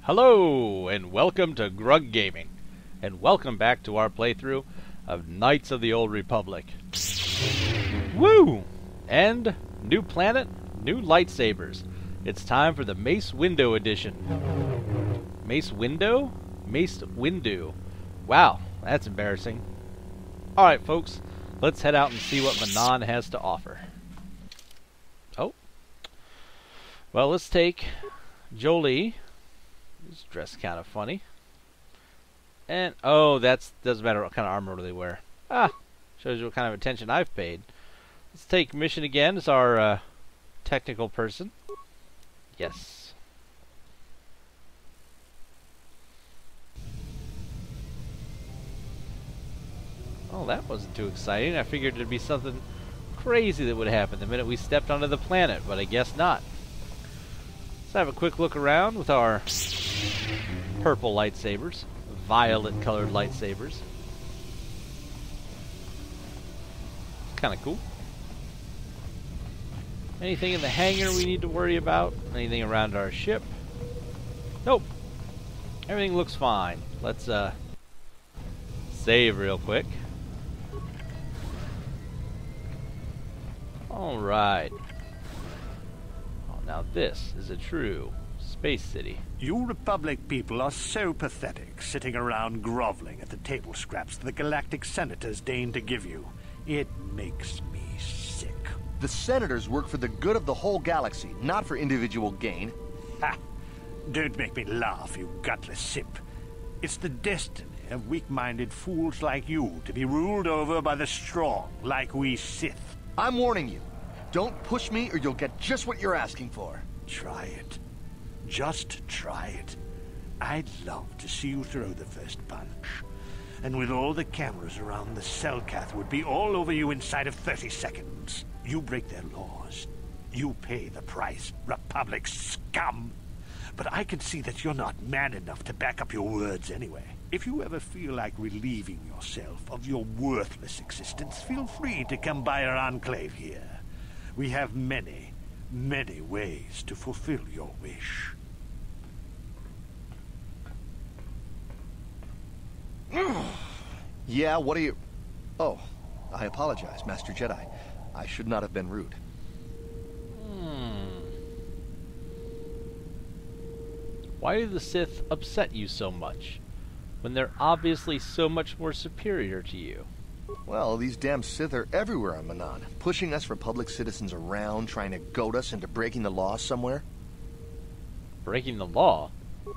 Hello, and welcome to Grug Gaming, and welcome back to our playthrough of Knights of the Old Republic. Woo! And new planet, new lightsabers. It's time for the Mace Window edition. Mace Window? Mace Window. Wow, that's embarrassing. Alright, folks, let's head out and see what Manon has to offer. Oh. Well, let's take Jolie. He's dressed kind of funny. And, oh, that doesn't matter what kind of armor they wear. Ah, shows you what kind of attention I've paid. Let's take Mission again as our technical person. Yes. Oh, that wasn't too exciting. I figured there'd be something crazy that would happen the minute we stepped onto the planet, but I guess not. Let's have a quick look around with our purple lightsabers, violet colored lightsabers. Kind of cool. Anything in the hangar we need to worry about? Anything around our ship? Nope. Everything looks fine. Let's save real quick. Alright. Oh, now this is a true space city. You Republic people are so pathetic, sitting around groveling at the table scraps the galactic senators deign to give you. It makes me sick. The senators work for the good of the whole galaxy, not for individual gain. Ha! Don't make me laugh, you gutless simp. It's the destiny of weak-minded fools like you to be ruled over by the strong, like we Sith. I'm warning you. Don't push me or you'll get just what you're asking for. Try it. Just try it. I'd love to see you throw the first punch. And with all the cameras around, the Selkath would be all over you inside of 30 seconds. You break their laws. You pay the price, Republic scum. But I can see that you're not man enough to back up your words anyway. If you ever feel like relieving yourself of your worthless existence, feel free to come by our enclave here. We have many, many ways to fulfill your wish. Yeah, what are you... Oh, I apologize, Master Jedi. I should not have been rude. Why do the Sith upset you so much, when they're obviously so much more superior to you? Well, these damn Sith are everywhere on Manon, pushing us Republic citizens around, trying to goad us into breaking the law somewhere. Breaking the law?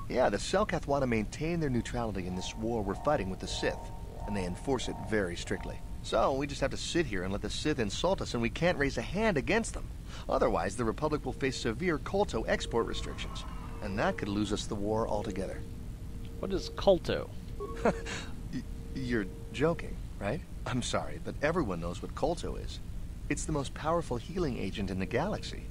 Yeah, the Selkath want to maintain their neutrality in this war we're fighting with the Sith, and they enforce it very strictly. So, we just have to sit here and let the Sith insult us, and we can't raise a hand against them. Otherwise, the Republic will face severe Kolto export restrictions, and that could lose us the war altogether. What is Kolto? You're joking, right? I'm sorry, but everyone knows what Kolto is. It's the most powerful healing agent in the galaxy.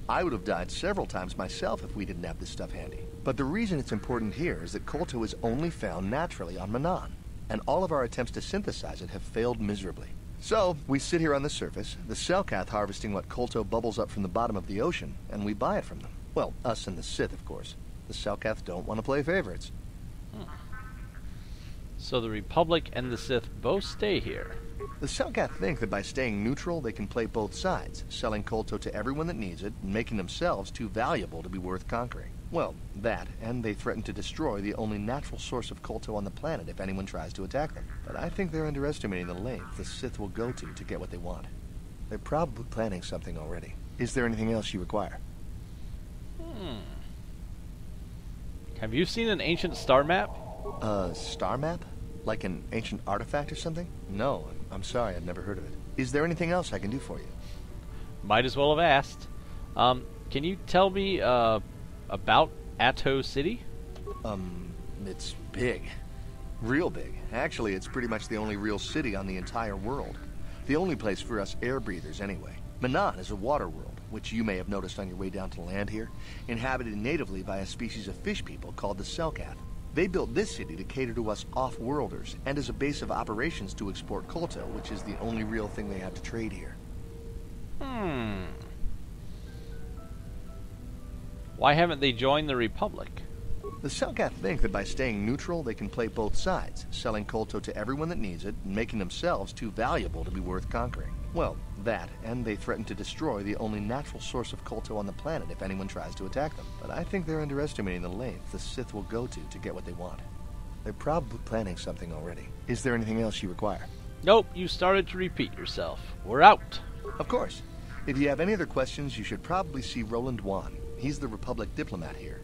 I would have died several times myself if we didn't have this stuff handy. But the reason it's important here is that Kolto is only found naturally on Manon, and all of our attempts to synthesize it have failed miserably. So, we sit here on the surface, the Selkath harvesting what Kolto bubbles up from the bottom of the ocean, and we buy it from them. Well, us and the Sith, of course. The Selkath don't want to play favorites. So the Republic and the Sith both stay here. The Selkath think that by staying neutral, they can play both sides, selling Kolto to everyone that needs it, and making themselves too valuable to be worth conquering. Well, that, and they threaten to destroy the only natural source of Kolto on the planet if anyone tries to attack them. But I think they're underestimating the length the Sith will go to get what they want. They're probably planning something already. Is there anything else you require? Have you seen an ancient star map? Star map? Like an ancient artifact or something? No, I'm sorry, I've never heard of it. Is there anything else I can do for you? Might as well have asked. Can you tell me, about Atto City? It's big. Real big. Actually, it's pretty much the only real city on the entire world. The only place for us air breathers, anyway. Manon is a water world, which you may have noticed on your way down to land here, inhabited natively by a species of fish people called the Selkath. They built this city to cater to us off-worlders, and as a base of operations to export Kolto, which is the only real thing they have to trade here. Why haven't they joined the Republic? The Selkath think that by staying neutral, they can play both sides, selling Kolto to everyone that needs it, and making themselves too valuable to be worth conquering. Well, that, and they threaten to destroy the only natural source of Kolto on the planet if anyone tries to attack them. But I think they're underestimating the length the Sith will go to get what they want. They're probably planning something already. Is there anything else you require? Nope, you started to repeat yourself. We're out. Of course. If you have any other questions, you should probably see Roland Wan. He's the Republic diplomat here.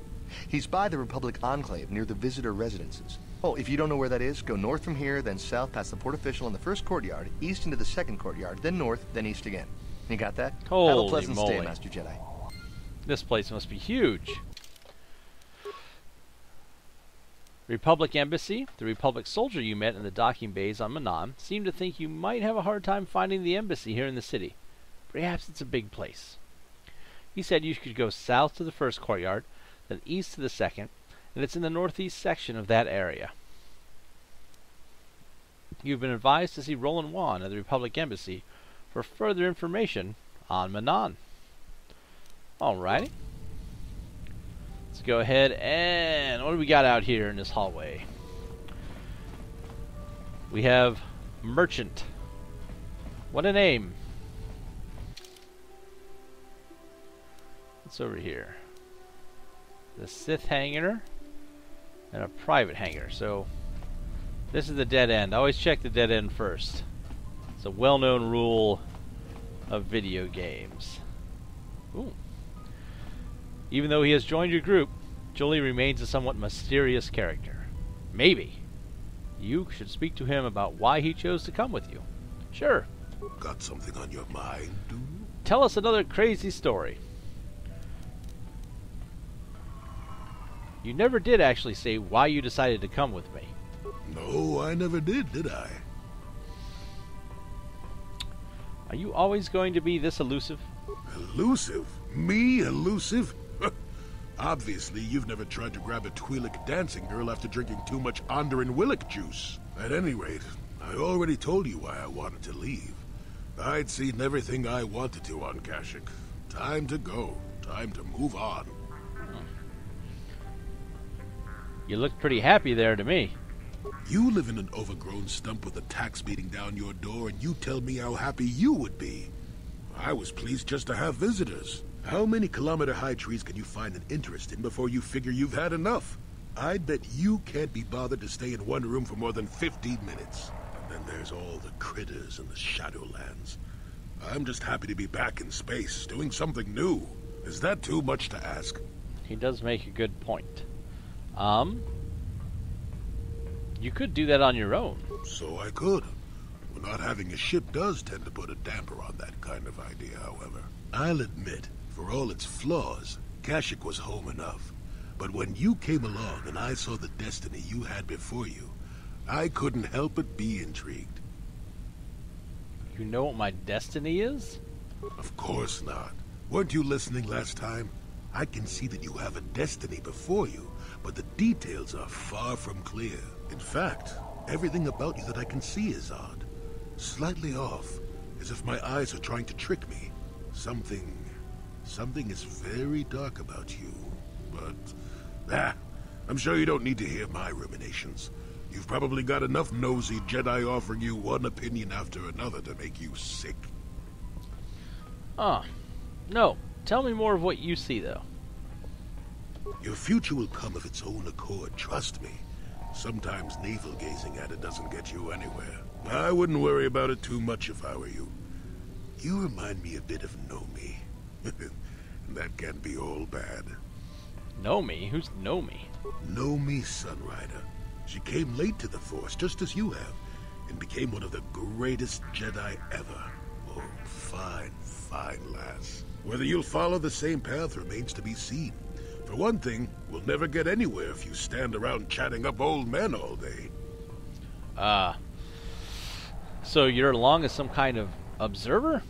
He's by the Republic Enclave near the visitor residences. Oh, if you don't know where that is, go north from here, then south past the port official in the first courtyard, east into the second courtyard, then north, then east again. You got that? Holy have a pleasant moly. stay, Master Jedi. This place must be huge. Republic Embassy. The Republic soldier you met in the docking bays on Manan seemed to think you might have a hard time finding the embassy here in the city. Perhaps it's a big place. He said you could go south to the first courtyard, then east to the second, and it's in the northeast section of that area. You've been advised to see Roland Wan at the Republic Embassy for further information on Manan. Alrighty. Let's go ahead and what do we got out here in this hallway? We have Merchant. What a name. What's over here? The Sith hangar and a private hangar. So this is the dead end. Always check the dead end first. It's a well-known rule of video games. Ooh. Even though he has joined your group, Jolie remains a somewhat mysterious character. Maybe you should speak to him about why he chose to come with you. Sure. Got something on your mind, dude? Tell us another crazy story. You never did actually say why you decided to come with me. No, I never did I? Are you always going to be this elusive? Elusive? Me elusive? Obviously, you've never tried to grab a Twi'lek dancing girl after drinking too much Onderan Willick juice. At any rate, I already told you why I wanted to leave. I'd seen everything I wanted to on Kashyyyk. Time to go. Time to move on. You look pretty happy there to me. You live in an overgrown stump with a tax beating down your door, and you tell me how happy you would be. I was pleased just to have visitors. How many kilometer-high trees can you find an interest in before you figure you've had enough? I'd bet you can't be bothered to stay in one room for more than 15 minutes. And then there's all the critters in the Shadowlands. I'm just happy to be back in space, doing something new. Is that too much to ask? He does make a good point. You could do that on your own. So I could. But not having a ship does tend to put a damper on that kind of idea, however. I'll admit, for all its flaws, Kashyyyk was home enough. But when you came along and I saw the destiny you had before you, I couldn't help but be intrigued. You know what my destiny is? Of course not. Weren't you listening last time? I can see that you have a destiny before you, but the details are far from clear. In fact, everything about you that I can see is odd. Slightly off, as if my eyes are trying to trick me. Something is very dark about you. But, I'm sure you don't need to hear my ruminations. You've probably got enough nosy Jedi offering you one opinion after another to make you sick. No. Tell me more of what you see, though. Your future will come of its own accord, trust me. Sometimes navel-gazing at it doesn't get you anywhere. I wouldn't worry about it too much if I were you. You remind me a bit of Nomi. And that can't be all bad. Nomi? Who's Nomi? Nomi Sunrider. She came late to the Force, just as you have, and became one of the greatest Jedi ever. Oh, fine lass. Whether you'll follow the same path remains to be seen. For one thing, we'll never get anywhere if you stand around chatting up old men all day. So you're along as some kind of observer?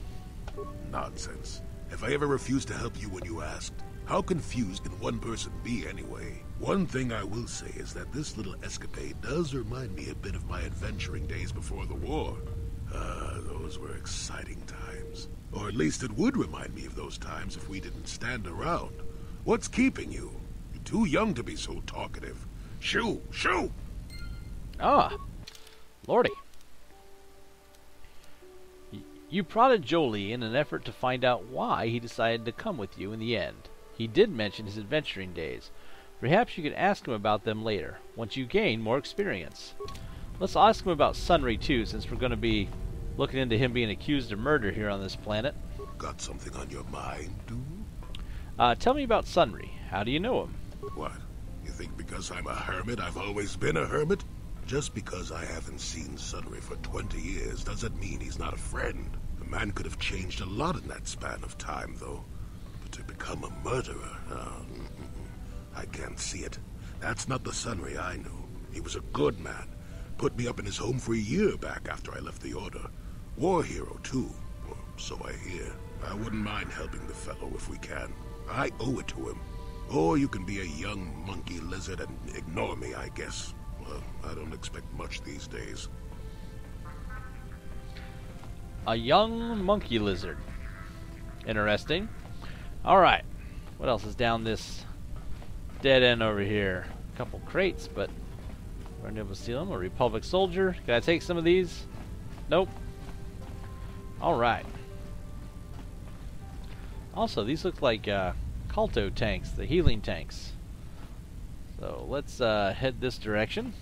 Nonsense. Have I ever refused to help you when you asked? How confused can one person be anyway? One thing I will say is that this little escapade does remind me a bit of my adventuring days before the war. Those were exciting times. Or at least it would remind me of those times if we didn't stand around. What's keeping you? You Too young to be so talkative. Shoo! Shoo! Ah, lordy. You prodded Jolie in an effort to find out why he decided to come with you in the end. He did mention his adventuring days. Perhaps you could ask him about them later, once you gain more experience. Let's ask him about Sunry too, since we're going to be looking into him being accused of murder here on this planet. Got something on your mind, dude? Tell me about Sunry. How do you know him? What? You think because I'm a hermit I've always been a hermit? Just because I haven't seen Sunry for 20 years doesn't mean he's not a friend. The man could have changed a lot in that span of time, though. But to become a murderer, I can't see it. That's not the Sunry I knew. He was a good man. Put me up in his home for a year back after I left the Order. War hero, too. Or so I hear. I wouldn't mind helping the fellow if we can. I owe it to him. Or you can be a young monkey lizard and ignore me, I guess. Well, I don't expect much these days. A young monkey lizard. Interesting. Alright. What else is down this dead end over here? A couple crates, but we're able to steal them. A Republic soldier. Can I take some of these? Nope. Alright. Also, these look like Kalto tanks, the healing tanks. So let's head this direction.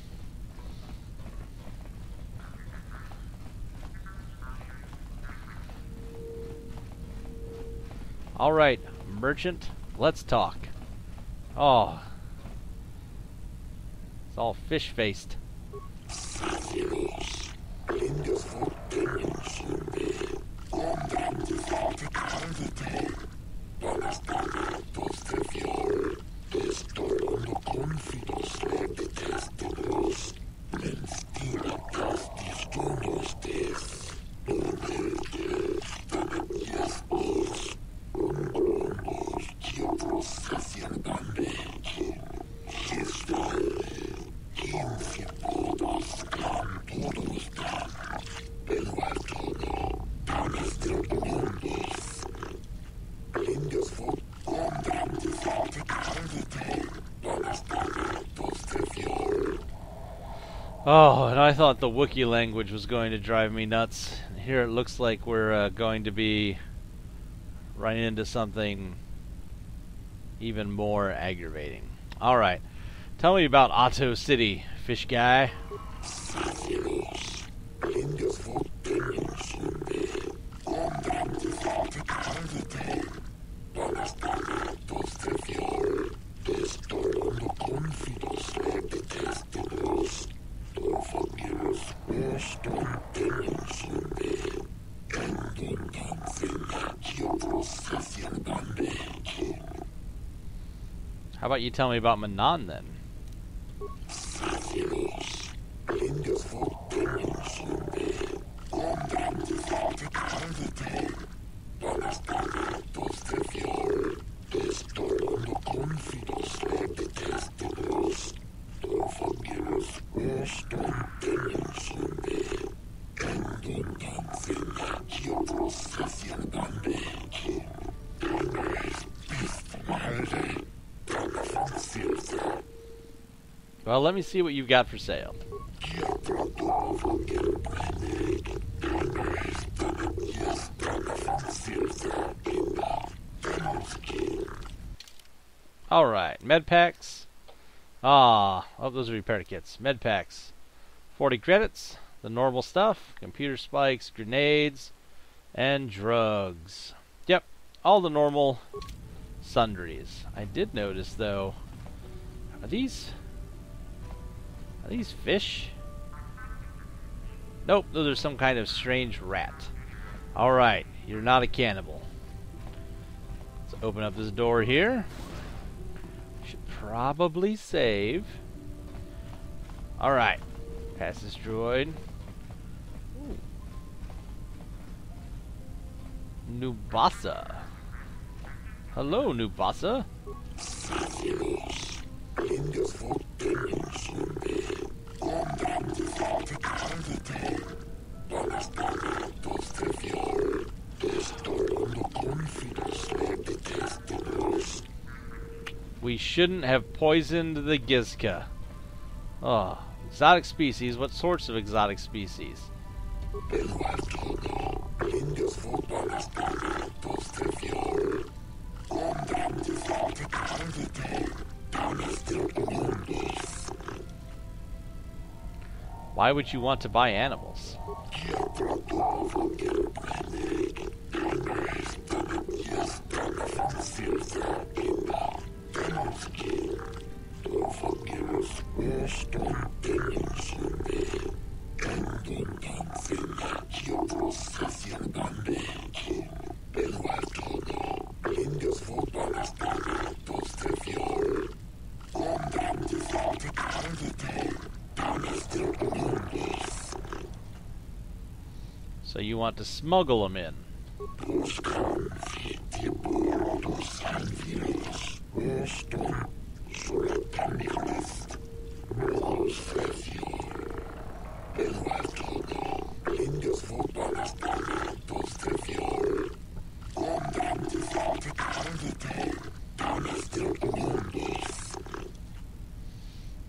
Alright, merchant, let's talk. Oh. It's all fish-faced. Oh, and I thought the Wookiee language was going to drive me nuts. Here it looks like we're going to be running into something even more aggravating. Alright, tell me about Otto City, fish guy. How about you tell me about Manon then? Well, let me see what you've got for sale. Alright, med packs. Oh, those are repair kits. Med packs. 40 credits. The normal stuff. Computer spikes, grenades, and drugs. Yep, all the normal sundries. I did notice, though, are these fish? Nope, those are some kind of strange rat. Alright, you're not a cannibal. Let's open up this door here. Should probably save. Alright, pass this droid. Ooh. Nubasa. Hello, Nubasa. We shouldn't have poisoned the Gizka. Oh, exotic species. What sorts of exotic species? Why would you want to buy animals? So you want to smuggle them in?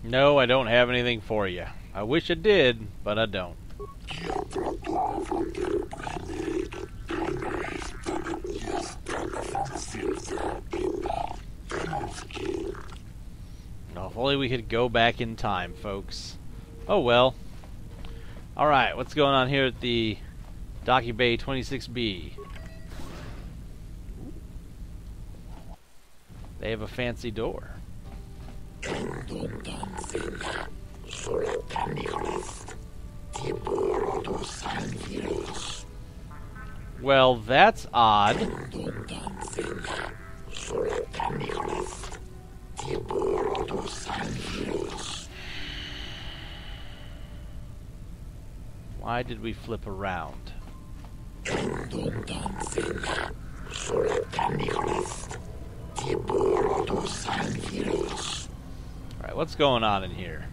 No, I don't have anything for you. I wish I did, but I don't. Oh, if only we could go back in time, folks. Oh well. Alright, what's going on here at the Docking Bay 26B? They have a fancy door. Well, that's odd. Why did we flip around? Alright, what's going on in here?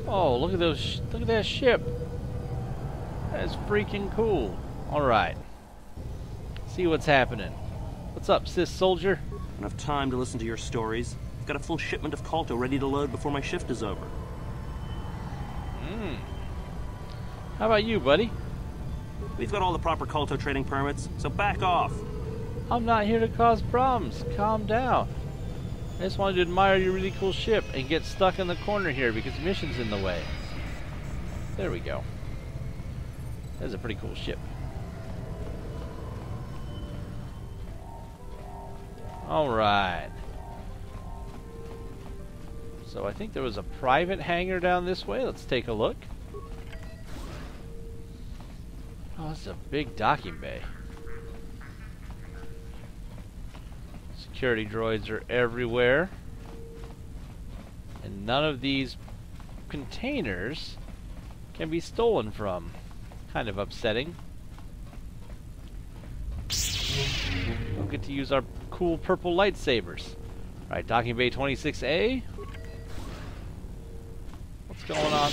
Oh, look at those! Look at that ship. That's freaking cool. All right, see what's happening. What's up, sis soldier? Enough time to listen to your stories. I've got a full shipment of Colto ready to load before my shift is over. How about you, buddy? We've got all the proper Colto trading permits, so back off. I'm not here to cause problems. Calm down. I just wanted to admire your really cool ship and get stuck in the corner here because mission's in the way. There we go. That's a pretty cool ship. Alright. So I think there was a private hangar down this way. Let's take a look. Oh, this is a big docking bay. Security droids are everywhere. And none of these containers can be stolen from. Kind of upsetting. We'll get to use our cool purple lightsabers. Alright, docking bay 26A. What's going on?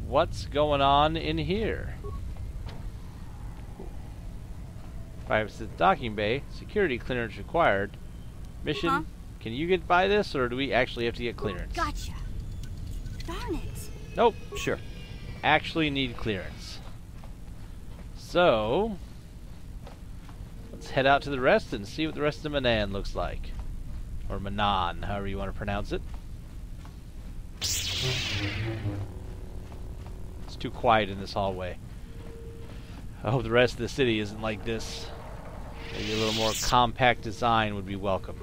What's going on in here? Private docking bay. Security clearance required. Mission. Huh? Can you get by this, or do we actually have to get clearance? Gotcha. Darn it. Nope. Sure. Actually need clearance. So, let's head out to the rest and see what the rest of Manan looks like. Or Manan, however you want to pronounce it. It's too quiet in this hallway. I hope the rest of the city isn't like this. Maybe a little more compact design would be welcome.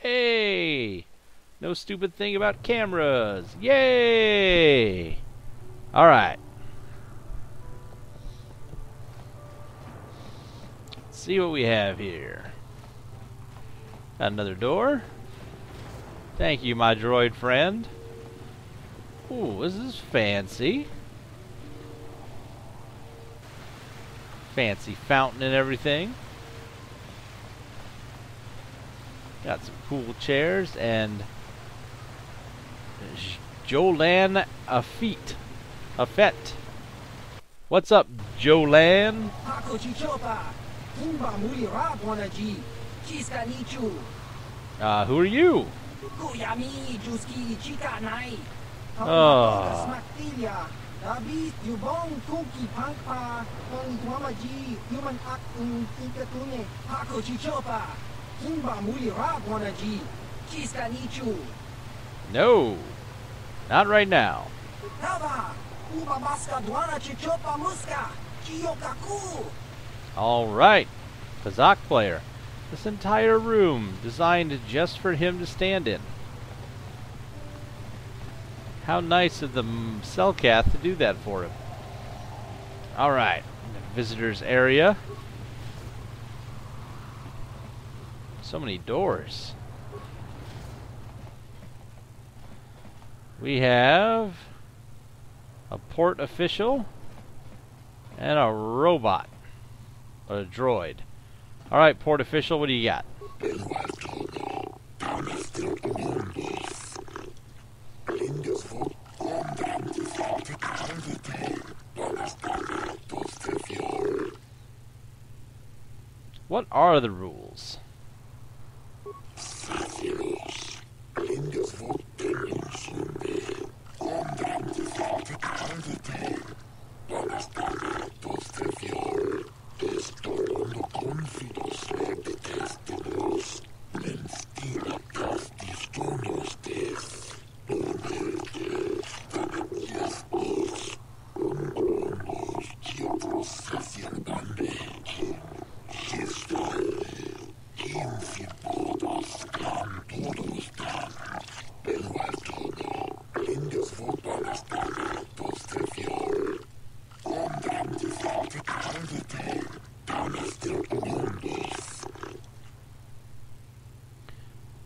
Hey! No stupid thing about cameras! Yay! Alright. Let's see what we have here. Got another door. Thank you, my droid friend. Ooh, this is fancy. Fancy fountain and everything. Got some cool chairs and Jolan Afet. What's up, Jolan? Who are you? Oh. No, not right now. All right, Pazak player. This entire room designed just for him to stand in. How nice of the Selkath to do that for him. All right, the visitors area. So many doors. We have a port official and a robot, or a droid. All right, port official, what do you got? What are the rules?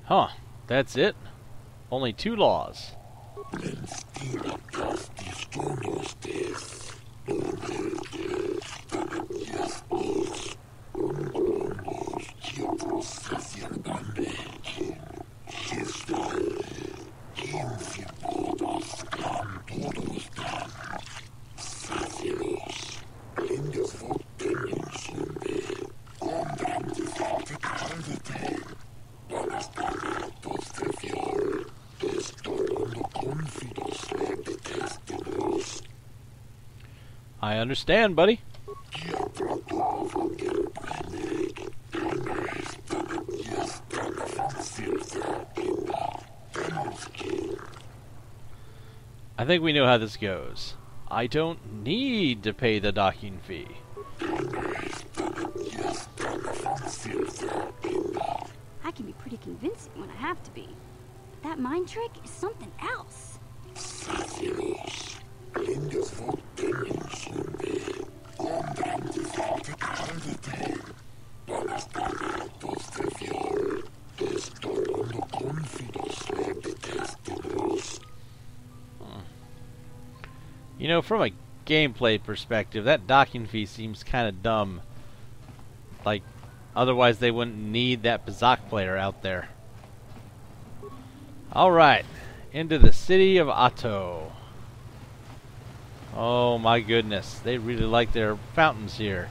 Huh, that's it? Only 2 laws. I understand, buddy. I think we know how this goes. I don't need to pay the docking fee. I can be pretty convincing when I have to be. But that mind trick is something else. You know, from a gameplay perspective, that docking fee seems kind of dumb. Like, otherwise they wouldn't need that Pazak player out there. Alright, into the city of Atto. Oh my goodness, they really like their fountains here.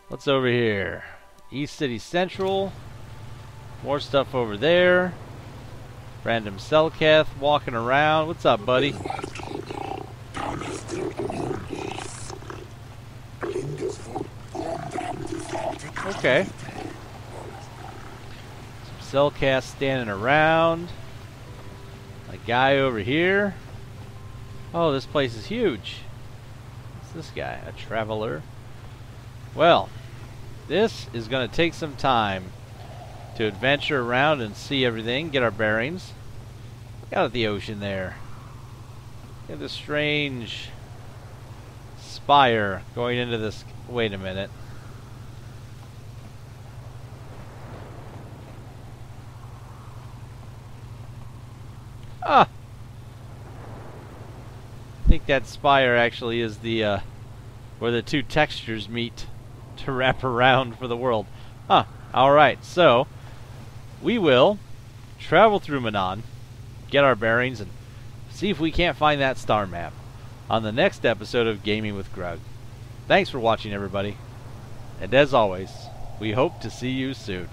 What's over here? East City Central. More stuff over there. Random Selkath walking around. What's up, buddy? Okay. Some Selkath standing around. A guy over here. Oh, this place is huge. What's this guy? A traveler? Well, this is going to take some time to adventure around and see everything, get our bearings. Look out at the ocean there. Look at this strange spire going into this. Wait a minute. Ah! I think that spire actually is the where the 2 textures meet to wrap around for the world. Huh. Alright, so we will travel through Manon, get our bearings, and see if we can't find that star map on the next episode of Gaming with Grug. Thanks for watching, everybody. And as always, we hope to see you soon.